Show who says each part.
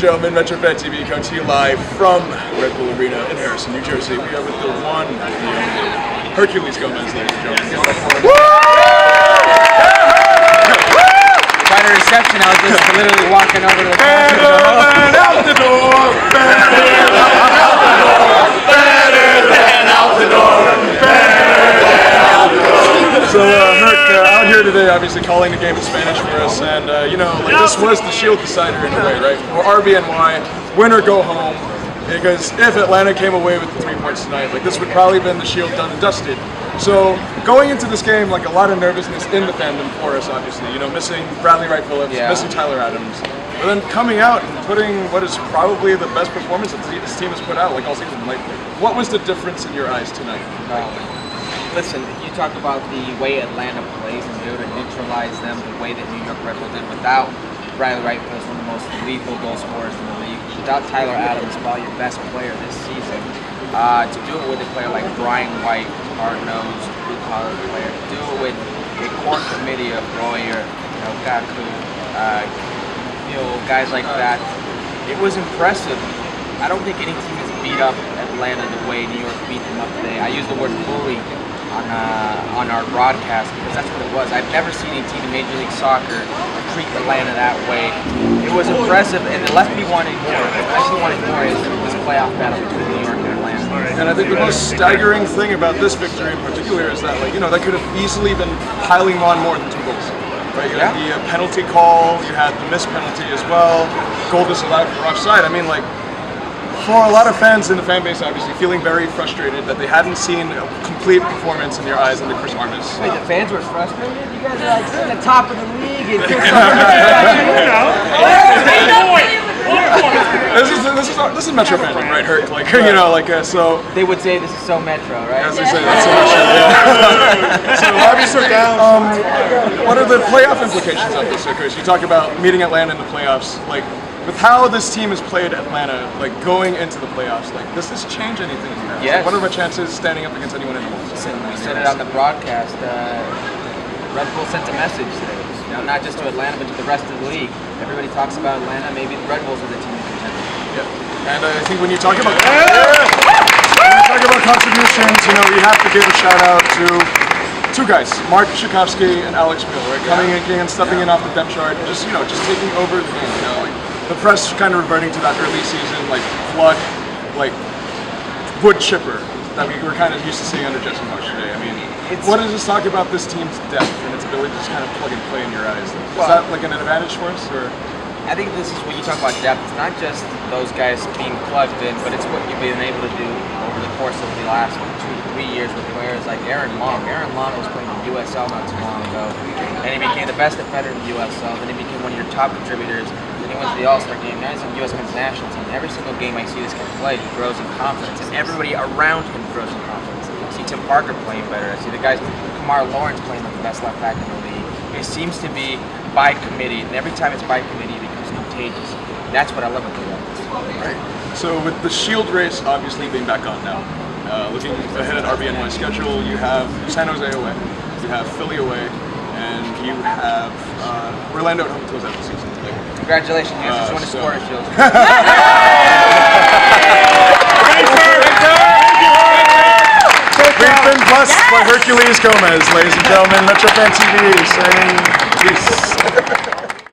Speaker 1: gentlemen, MetroFanTV coming to you live from Red Bull Arena in Harrison, New Jersey. We are with the one, the only, Herculez Gomez, ladies and gentlemen.
Speaker 2: By the reception, I was just literally walking over to the
Speaker 1: Out the door, So, Herc, out here today, obviously calling the game in Spanish for us, and you know, like this was the Shield decider in a way, right? For RBNY, win or go home. Because if Atlanta came away with the 3 points tonight, like this would probably have been the Shield done and dusted. So going into this game, like a lot of nervousness in the fandom for us, obviously. You know, missing Bradley Wright Phillips, missing Tyler Adams, but then coming out and putting what is probably the best performance that this team has put out, like all season. Like, what was the difference in your eyes tonight?
Speaker 2: Listen, you talk about the way Atlanta plays and be able to neutralize them the way that New York Red Bull did without Bradley Wright Phillips, one of the most lethal goal scorers in the league, without Tyler Adams, probably your best player this season. To do it with a player like Brian White, hard-nosed, blue-collar player, to do it with a core committee of Royer, Gaku, guys like that, it was impressive. I don't think any team has beat up Atlanta the way New York beat them up today. I use the word bully on our broadcast because that's what it was. I've never seen a team in Major League Soccer treat Atlanta that way. It was impressive, and it left me wanting more. I actually wanted more is this playoff battle between New York and Atlanta.
Speaker 1: And I think the most staggering thing about this victory in particular is that, like, you know, that could have easily been piling on more than 2 goals. Right? You had the penalty call, you had the missed penalty as well, goal disallowed for offside. I mean, like, for a lot of fans in the fan base, obviously, feeling very frustrated that they hadn't seen a complete performance in your eyes under Chris Armas.
Speaker 2: Wait, the fans were frustrated? You guys are like at the top of the league and
Speaker 1: This is Metro fandom, right, Herc? Like, you know, like, so...
Speaker 2: They would say this is so Metro, right?
Speaker 1: As they say, that's so Metro, yeah. So, obviously, what are the playoff implications of this, Chris? You talk about meeting Atlanta in the playoffs, like, with how this team has played Atlanta, like going into the playoffs, like does this change anything?
Speaker 2: Yes.
Speaker 1: Like, what are my chances standing up against anyone in the world?
Speaker 2: We said it on the broadcast. Red Bull sent a message today. You know, not just to Atlanta, but to the rest of the league. Everybody talks about Atlanta. Maybe the Red Bulls are the team that contend.
Speaker 1: Yeah. And I think when you talk about contributions, you know, we have to give a shout out to 2 guys, Mark Tchaikovsky and Alex Mill, right? Coming in and stepping in off the depth chart, just taking over the game. You know, like the press kind of reverting to that early season, like flood, like wood chipper that we were kind of used to seeing under Jesse Marsh today. I mean, what does this talk about this team's depth and its ability to just kind of plug and play in your eyes? Is that like an advantage for us, or?
Speaker 2: I think this is when you talk about depth. It's not just those guys being plugged in, but it's what you've been able to do over the course of the last 2 to 3 years with players like Aaron Long. Aaron Long was playing in the USL not too long ago, and he became the best defender in the USL. Then he became one of your top contributors. Then he went to the All-Star game. Now he's in the U.S. Men's National Team. Every single game I see this kid play, he grows in confidence, and everybody around him grows in confidence. I see Tim Parker playing better. I see the guys, Kamar Lawrence playing like the best left back in the league. It seems to be by committee, and every time it's by committee, it becomes contagious. That's what I love about the
Speaker 1: Right. So with the Shield race obviously being back on now, looking ahead at RBNY schedule, you have San Jose away, you have Philly away, and you have Orlando at home to close out the season. Like,
Speaker 2: congratulations, you guys just won the score Shield.
Speaker 1: We've been blessed by Herculez Gomez, ladies and gentlemen. MetroFanTV saying